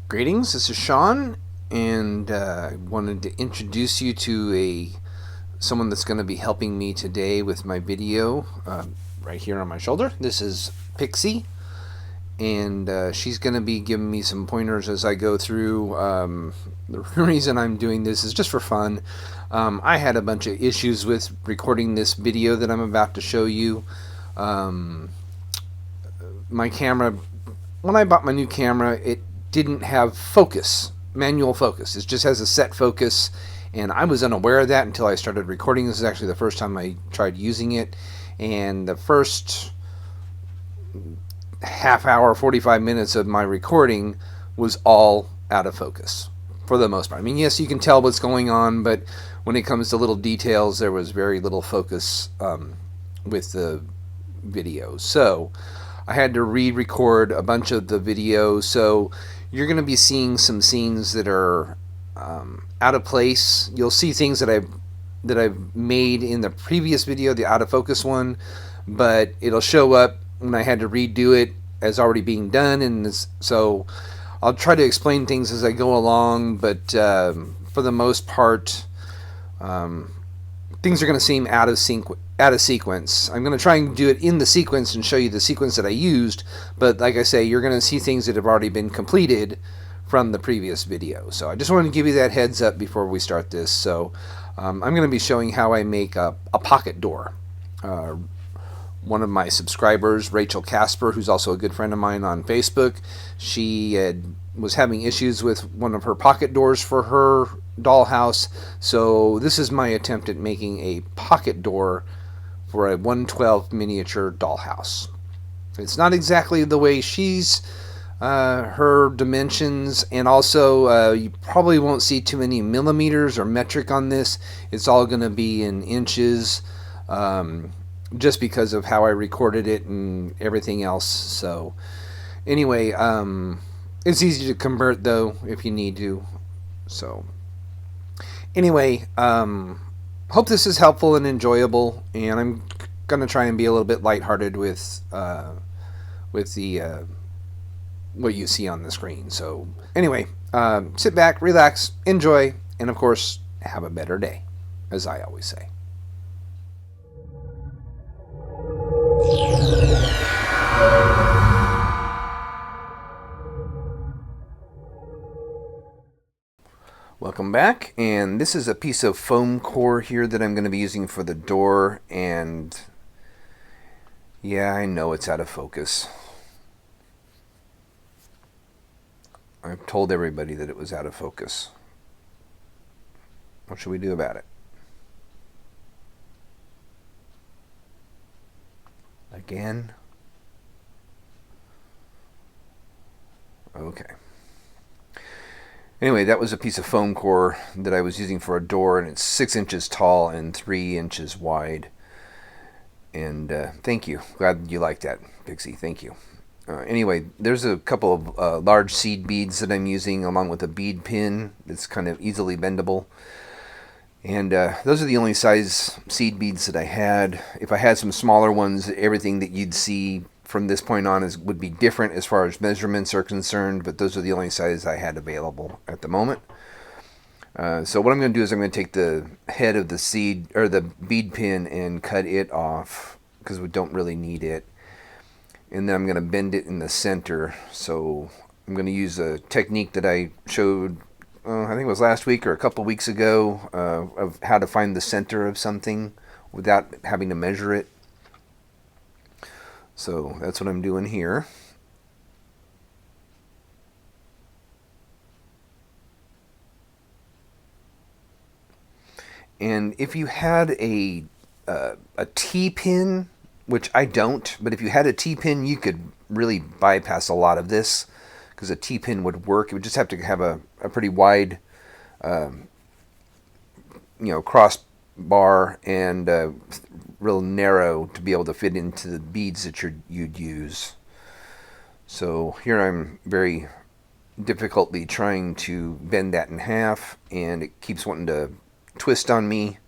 Greetings, this is Sean, and I wanted to introduce you to someone that's going to be helping me today with my video right here on my shoulder. This is Pixie, and she's going to be giving me some pointers as I go through. The reason I'm doing this is just for fun. I had a bunch of issues with recording this video that I'm about to show you. My camera, when I bought my new camera, it didn't have manual focus. It just has a set focus, and I was unaware of that until I started recording. This is actually the first time I tried using it, and the first half hour, 45 minutes of my recording was all out of focus for the most part. I mean, yes, you can tell what's going on, but when it comes to little details, there was very little focus with the video. So I had to re-record a bunch of the videos. So you're going to be seeing some scenes that are out of place. You'll see things that I've made in the previous video, the out of focus one, but it'll show up when I had to redo it as already being done. And so I'll try to explain things as I go along, but for the most part, things are going to seem out of sequence. I'm going to try and do it in the sequence and show you the sequence that I used, but like I say, you're going to see things that have already been completed from the previous video. So I just wanted to give you that heads up before we start this. So I'm going to be showing how I make a pocket door. One of my subscribers, Rachel Casper, who's also a good friend of mine on Facebook, she was having issues with one of her pocket doors for her dollhouse. So this is my attempt at making a pocket door for a 1/12 miniature dollhouse. It's not exactly the way she's her dimensions, and also you probably won't see too many millimeters or metric on this. It's all going to be in inches, just because of how I recorded it and everything else. So anyway, it's easy to convert though if you need to. So anyway, hope this is helpful and enjoyable, and I'm gonna try and be a little bit lighthearted with the what you see on the screen. So anyway, sit back, relax, enjoy, and of course, have a better day, as I always say. Welcome back, and this is a piece of foam core here that I'm going to be using for the door, and yeah, I know it's out of focus. I've told everybody that it was out of focus. What should we do about it? Again? Okay. Anyway, that was a piece of foam core that I was using for a door, and it's 6 inches tall and 3 inches wide. And thank you. Glad you liked that, Pixie. Thank you. Anyway, there's a couple of large seed beads that I'm using, along with a bead pin that's kind of easily bendable. And those are the only size seed beads that I had. If I had some smaller ones, everything that you'd see from this point on would be different as far as measurements are concerned, but those are the only sizes I had available at the moment. So what I'm going to do is I'm going to take the head of the seed, or the bead pin, and cut it off, because we don't really need it. And then I'm going to bend it in the center. So I'm going to use a technique that I showed, I think it was last week or a couple weeks ago, of how to find the center of something without having to measure it. So that's what I'm doing here. And if you had a T-pin, which I don't, but if you had a T-pin, you could really bypass a lot of this, because a T-pin would work. It would just have to have a pretty wide, crossbar, and real narrow to be able to fit into the beads that you'd use. So here I'm very difficultly trying to bend that in half, and it keeps wanting to twist on me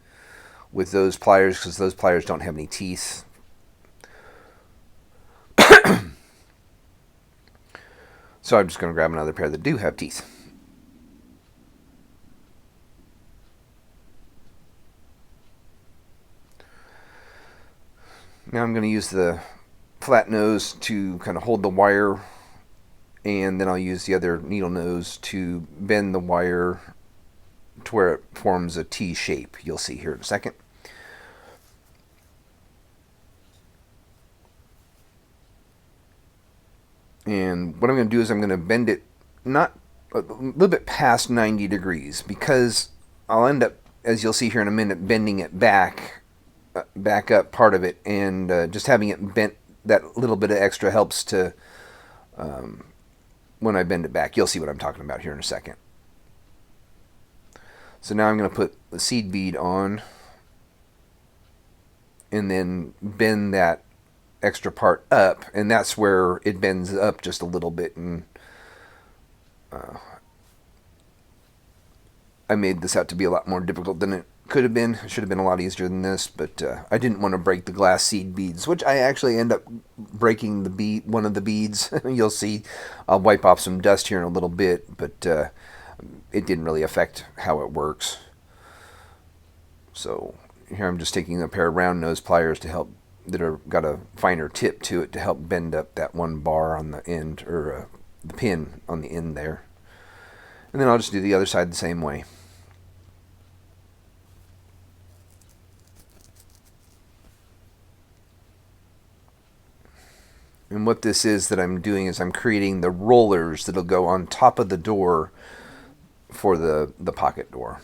with those pliers, because those pliers don't have any teeth. So I'm just going to grab another pair that do have teeth. Now I'm going to use the flat nose to kind of hold the wire, and then I'll use the other needle nose to bend the wire to where it forms a T shape. You'll see here in a second. And what I'm going to do is I'm going to bend it not a little bit past 90 degrees, because I'll end up, as you'll see here in a minute, bending it back up part of it, and just having it bent that little bit of extra helps to, when I bend it back, you'll see what I'm talking about here in a second. So now I'm going to put the seed bead on and then bend that extra part up, and that's where it bends up just a little bit, and I made this out to be a lot more difficult than it could have been. It should have been a lot easier than this, but I didn't want to break the glass seed beads, which I actually end up breaking one of the beads. You'll see I'll wipe off some dust here in a little bit, but it didn't really affect how it works. So here I'm just taking a pair of round nose pliers to help, that are got a finer tip to it, to help bend up that one bar on the end, or the pin on the end there. And then I'll just do the other side the same way. And what this is that I'm doing is I'm creating the rollers that'll go on top of the door for the pocket door.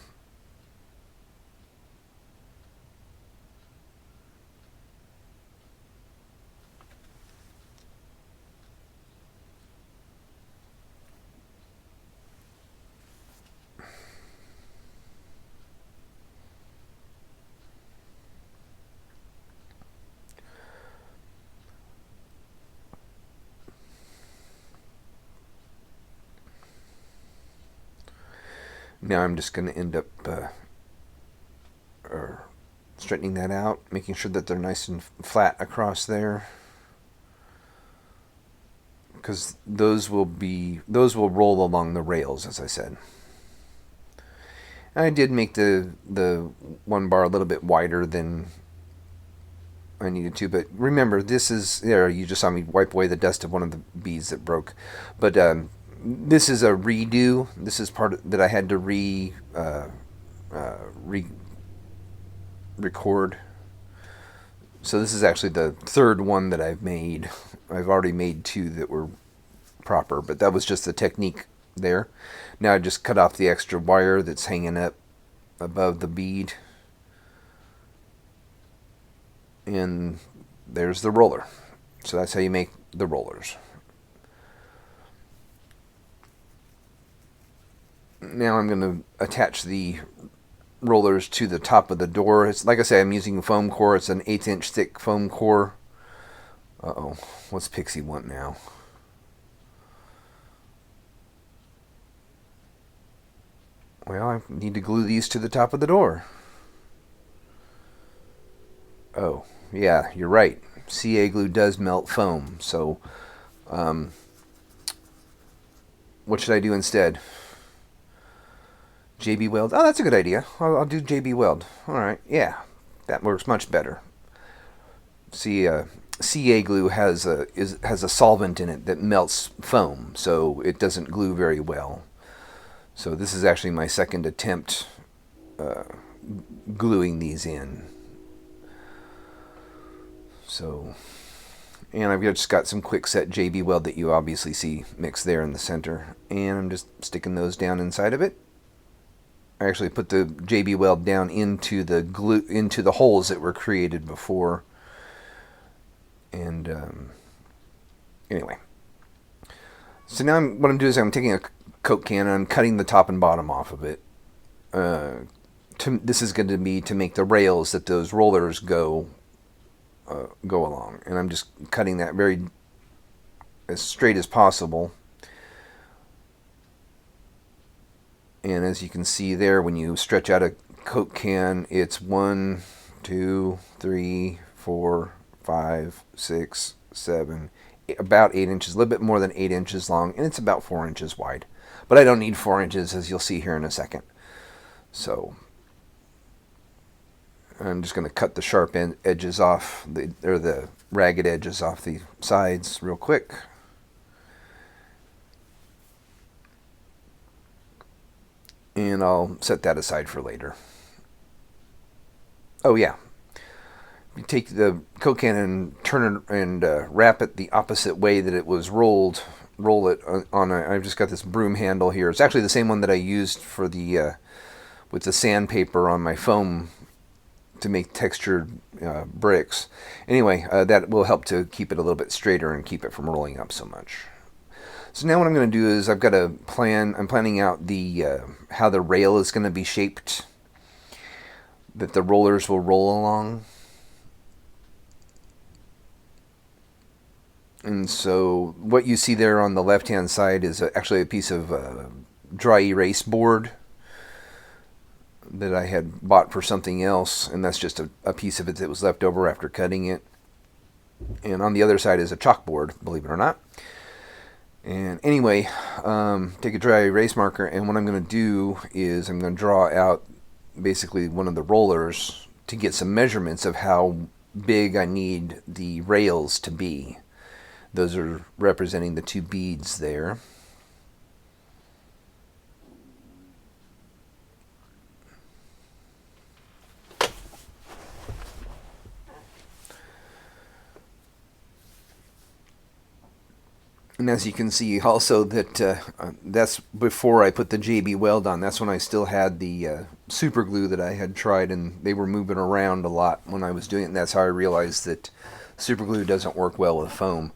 Now I'm just going to end up straightening that out, making sure that they're nice and flat across there, because those will roll along the rails, as I said. And I did make the one bar a little bit wider than I needed to, but remember, this is there. You just saw me wipe away the dust of one of the beads that broke, but this is a redo. This is that I had to record. So this is actually the third one that I've made. I've already made two that were proper, but that was just the technique there. Now I just cut off the extra wire that's hanging up above the bead, and there's the roller. So that's how you make the rollers. Now I'm going to attach the rollers to the top of the door. It's like I say, I'm using foam core. It's an 1/8 inch thick foam core. Uh-oh, what's Pixie want now? Well, I need to glue these to the top of the door. Oh, yeah, you're right. CA glue does melt foam, so what should I do instead? JB Weld? Oh, that's a good idea. I'll do JB Weld. Alright, yeah, that works much better. See, CA glue has a solvent in it that melts foam, so it doesn't glue very well. So this is actually my second attempt gluing these in. So, and I've just got some quick set JB Weld that you obviously see mixed there in the center, and I'm just sticking those down inside of it. I actually put the JB Weld down into the glue, into the holes that were created before. And anyway, so now what I'm doing is I'm taking a Coke can and I'm cutting the top and bottom off of it. This is going to be to make the rails that those rollers go along, and I'm just cutting that very as straight as possible. And as you can see there, when you stretch out a Coke can, it's 1, 2, 3, 4, 5, 6, 7, about 8 inches, a little bit more than 8 inches long, and it's about 4 inches wide. But I don't need 4 inches, as you'll see here in a second. So I'm just going to cut the sharp edges off, or the ragged edges off the sides real quick. And I'll set that aside for later. Oh yeah, you take the Coke can and turn it and wrap it the opposite way that it was rolled. Roll it on I've just got this broom handle here. It's actually the same one that I used for the with the sandpaper on my foam to make textured bricks. Anyway, that will help to keep it a little bit straighter and keep it from rolling up so much. So now what I'm going to do is I've got a plan. I'm planning out the how the rail is going to be shaped, that the rollers will roll along. And so what you see there on the left-hand side is actually a piece of dry erase board that I had bought for something else, and that's just a piece of it that was left over after cutting it. And on the other side is a chalkboard, believe it or not. And anyway, take a dry erase marker, and what I'm going to do is I'm going to draw out basically one of the rollers to get some measurements of how big I need the rails to be. Those are representing the two beads there. And as you can see also that that's before I put the JB Weld on. That's when I still had the super glue that I had tried, and they were moving around a lot when I was doing it, and that's how I realized that super glue doesn't work well with foam.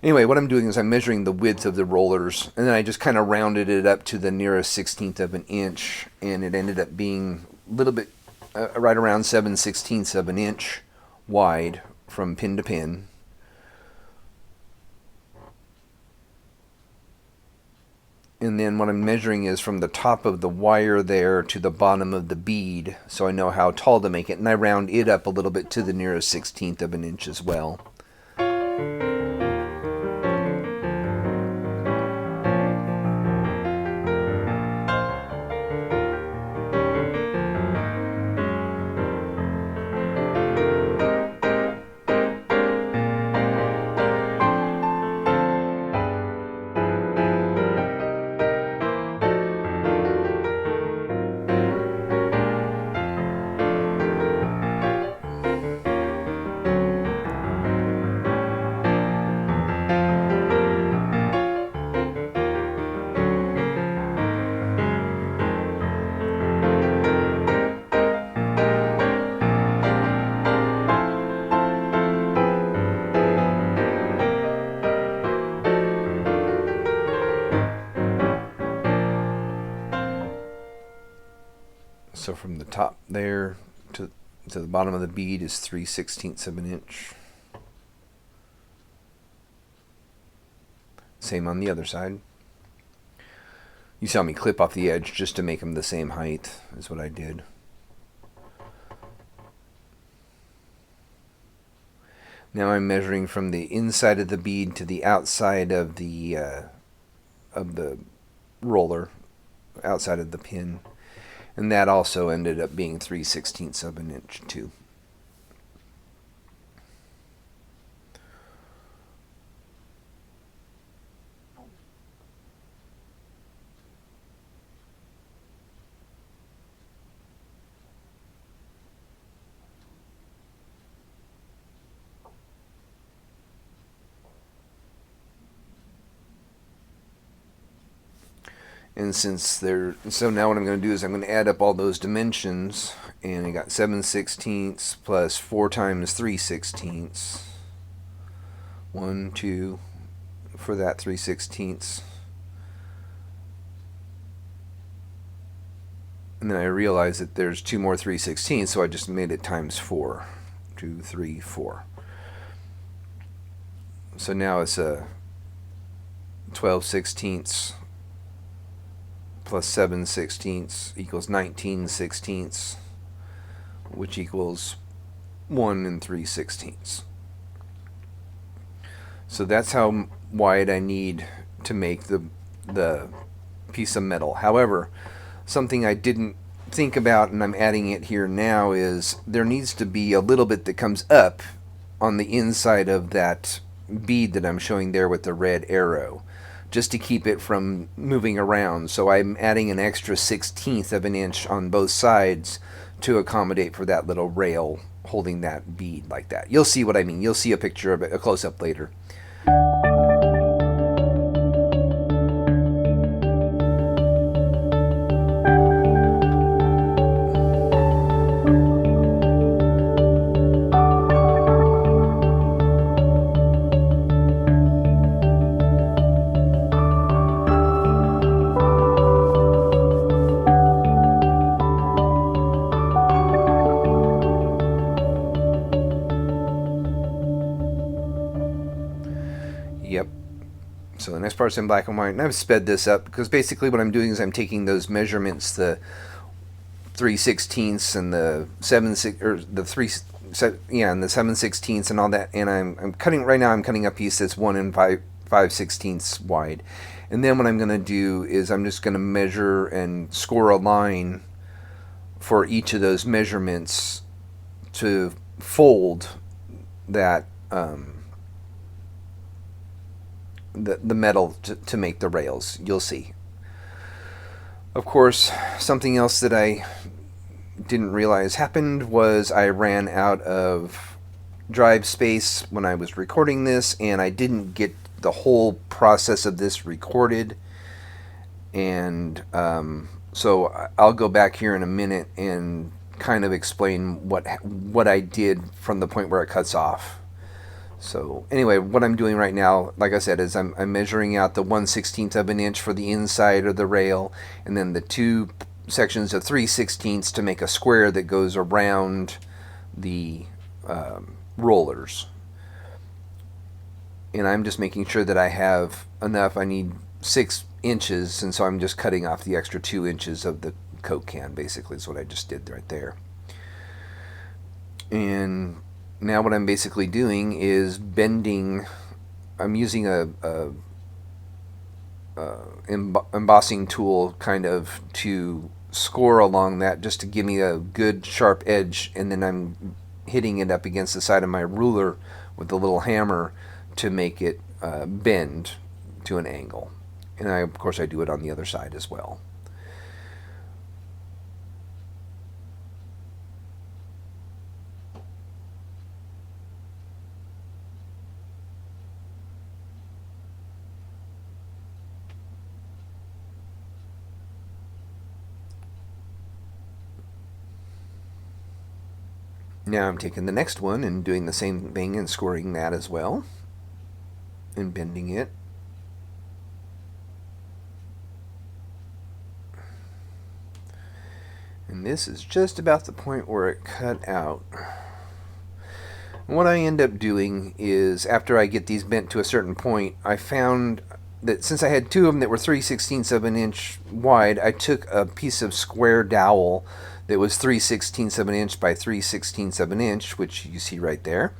Anyway, what I'm doing is I'm measuring the width of the rollers, and then I just kind of rounded it up to the nearest 1/16 of an inch, and it ended up being a little bit right around 7/16 of an inch wide from pin to pin. And then what I'm measuring is from the top of the wire there to the bottom of the bead, so I know how tall to make it, and I round it up a little bit to the nearest 1/16 of an inch as well. So from the top there to the bottom of the bead is 3/16 of an inch. Same on the other side. You saw me clip off the edge just to make them the same height is what I did. Now I'm measuring from the inside of the bead to the outside of the roller, outside of the pin. And that also ended up being 3/16 of an inch too. And so now what I'm going to do is I'm going to add up all those dimensions, and I got 7/16 plus 4 times 3/16. 1, 2, for that 3/16. And then I realized that there's 2 more 3/16, so I just made it times 4. 2, 3, 4. So now it's a 12/16 plus 7/16 equals 19/16, which equals 1 3/16. So that's how wide I need to make the piece of metal. However, something I didn't think about, and I'm adding it here now, is there needs to be a little bit that comes up on the inside of that bead that I'm showing there with the red arrow, just to keep it from moving around. So I'm adding an extra 1/16 of an inch on both sides to accommodate for that little rail holding that bead like that. You'll see what I mean. You'll see a picture of it, a close-up later. Yep. So the next part's in black and white, and I've sped this up because basically what I'm doing is I'm taking those measurements, the 3/16 and the 7/6 or the 7/16 and all that, and I'm cutting right now. I'm cutting a piece that's 1 and 5/16 wide, and then what I'm going to do is I'm just going to measure and score a line for each of those measurements to fold that. The metal to make the rails. You'll see. Of course, something else that I didn't realize happened was I ran out of drive space when I was recording this, and I didn't get the whole process of this recorded. And so I'll go back here in a minute and kind of explain what I did from the point where it cuts off. So anyway, what I'm doing right now, like I said, is I'm measuring out the 1/16 of an inch for the inside of the rail, and then the 2 sections of 3/16 to make a square that goes around the rollers. And I'm just making sure that I have enough. I need 6 inches, and so I'm just cutting off the extra 2 inches of the Coke can, basically, is what I just did right there. And now what I'm basically doing is bending. I'm using a embossing tool kind of to score along that, just to give me a good sharp edge, and then I'm hitting it up against the side of my ruler with a little hammer to make it bend to an angle. And of course I do it on the other side as well. Now I'm taking the next one and doing the same thing and scoring that as well and bending it. And this is just about the point where it cut out. And what I end up doing is, after I get these bent to a certain point, I found that since I had 2 of them that were 3/16 of an inch wide, I took a piece of square dowel that was 3/16 of an inch by 3/16 of an inch, which you see right there,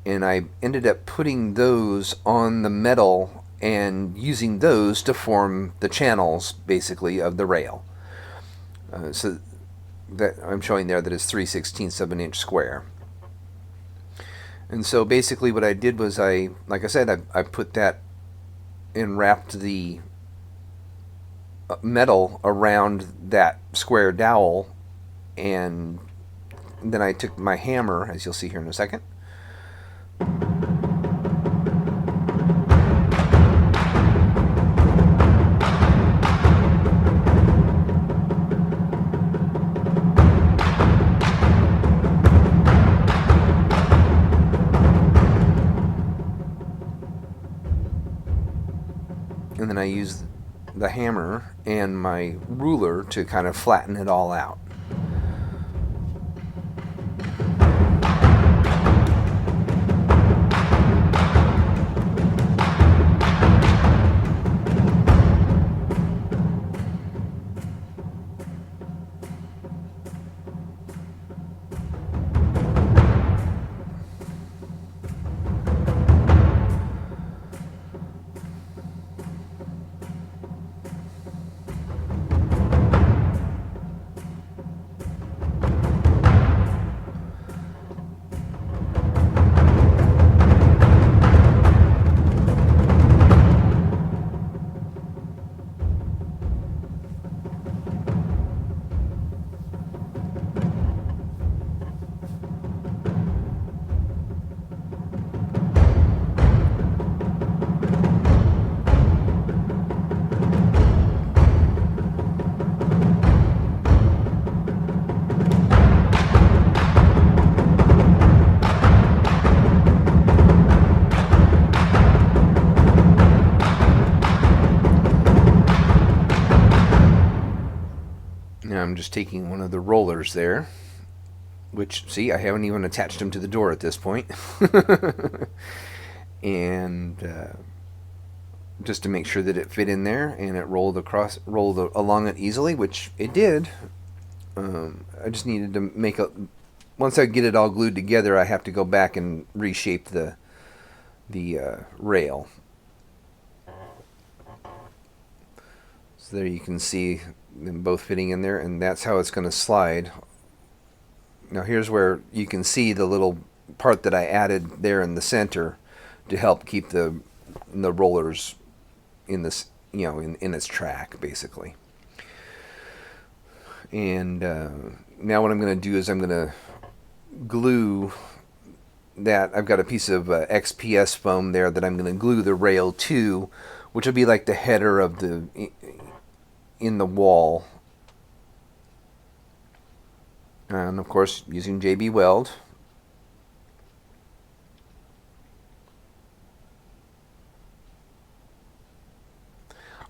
and I ended up putting those on the metal and using those to form the channels, basically, of the rail. So that I'm showing there that is 3/16 of an inch square. And so basically what I did was like I said, I put that and wrapped the metal around that square dowel, and then I took my hammer, as you'll see here in a second, and then I used the hammer and my ruler to kind of flatten it all out. Now I'm just taking one of the rollers there, which, see, I haven't even attached them to the door at this point. And just to make sure that it fit in there and it rolled along it easily, which it did. I just needed to once I get it all glued together, I have to go back and reshape the rail. So there you can see them both fitting in there, and that's how it's going to slide. Now here's where you can see the little part that I added there in the center to help keep the rollers in this, in its track, basically. And now what I'm going to do is I'm going to glue that. I've got a piece of XPS foam there that I'm going to glue the rail to, which will be like the header of in the wall. And of course, using JB Weld.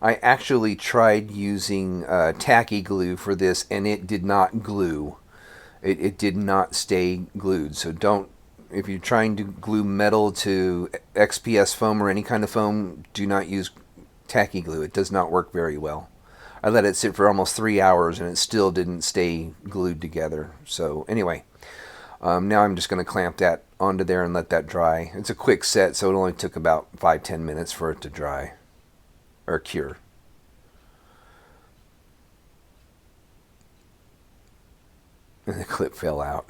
I actually tried using tacky glue for this, and it did not glue. It did not stay glued. So if you're trying to glue metal to XPS foam or any kind of foam, do not use tacky glue. It does not work very well. I let it sit for almost 3 hours, and it still didn't stay glued together. So anyway, now I'm just going to clamp that onto there and let that dry. It's a quick set, so it only took about 5-10 minutes for it to dry. Or cure. And the clip fell out.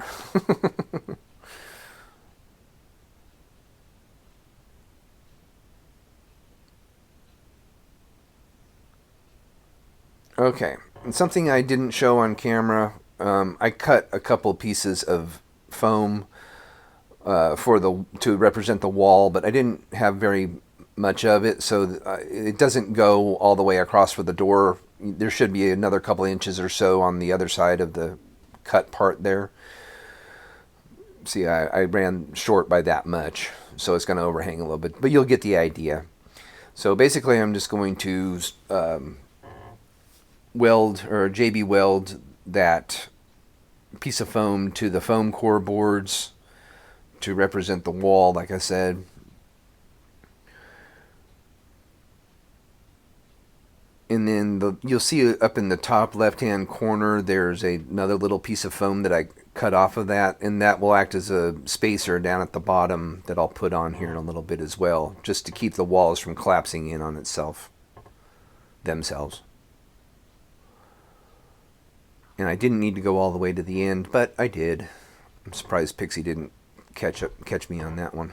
Okay, and something I didn't show on camera, I cut a couple pieces of foam to represent the wall, but I didn't have very much of it, so it doesn't go all the way across for the door. There should be another couple inches or so on the other side of the cut part there. See, I ran short by that much, so it's going to overhang a little bit, but you'll get the idea. So basically I'm just going to weld or JB Weld that piece of foam to the foam core boards to represent the wall, like I said. And then you'll see up in the top left-hand corner, there's another little piece of foam that I cut off of that, and that will act as a spacer down at the bottom that I'll put on here in a little bit as well, just to keep the walls from collapsing in on themselves. And I didn't need to go all the way to the end, but I did. I'm surprised Pixie didn't catch me on that one.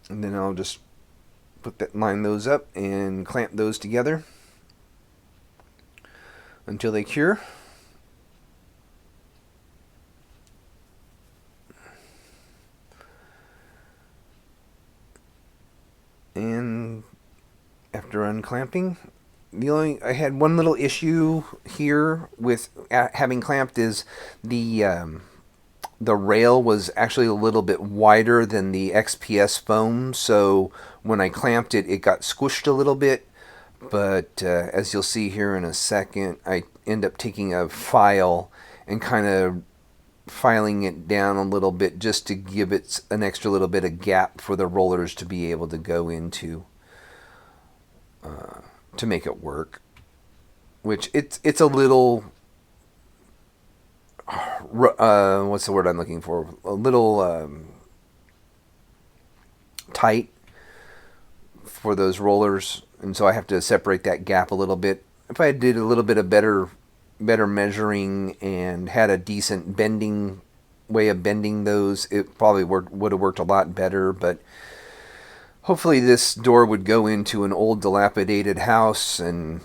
And then I'll just line those up and clamp those together until they cure. And after unclamping, I had one little issue here with having clamped is the rail was actually a little bit wider than the XPS foam, so when I clamped it, it got squished a little bit. But as you'll see here in a second, I end up taking a file and kind of filing it down a little bit just to give it an extra little bit of gap for the rollers to be able to go into to make it work. Which it's a little what's the word I'm looking for? A little tight for those rollers, and so I have to separate that gap a little bit. If I did a little bit of better measuring and had a decent way of bending those, it probably would have worked a lot better. But hopefully this door would go into an old dilapidated house, and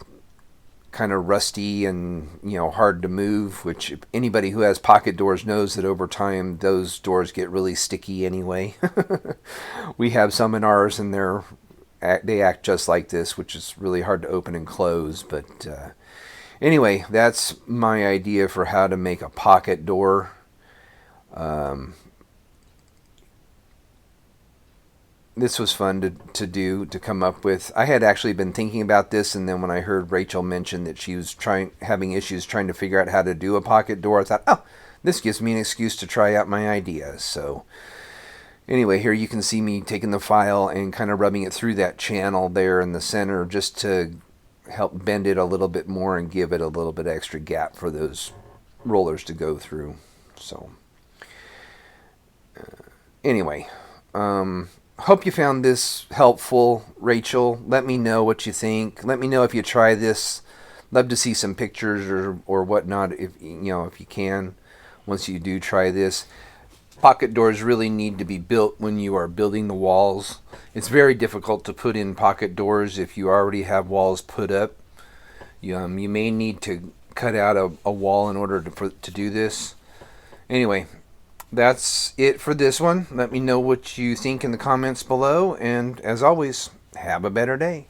kind of rusty and hard to move, which anybody who has pocket doors knows that over time those doors get really sticky anyway. We have some in ours and they act just like this, which is really hard to open and close. But anyway, that's my idea for how to make a pocket door. This was fun to come up with. I had actually been thinking about this, and then when I heard Rachel mention that she was having issues trying to figure out how to do a pocket door, I thought, oh, this gives me an excuse to try out my ideas. So anyway, here you can see me taking the file and kind of rubbing it through that channel there in the center just to help bend it a little bit more and give it a little bit extra gap for those rollers to go through. So anyway, hope you found this helpful, Rachel. Let me know what you think. Let me know if you try this. Love to see some pictures or whatnot if you can. Once you do try this, pocket doors really need to be built when you are building the walls. It's very difficult to put in pocket doors if you already have walls put up. You may need to cut out a wall in order to do this. Anyway, that's it for this one. Let me know what you think in the comments below, and as always, have a better day.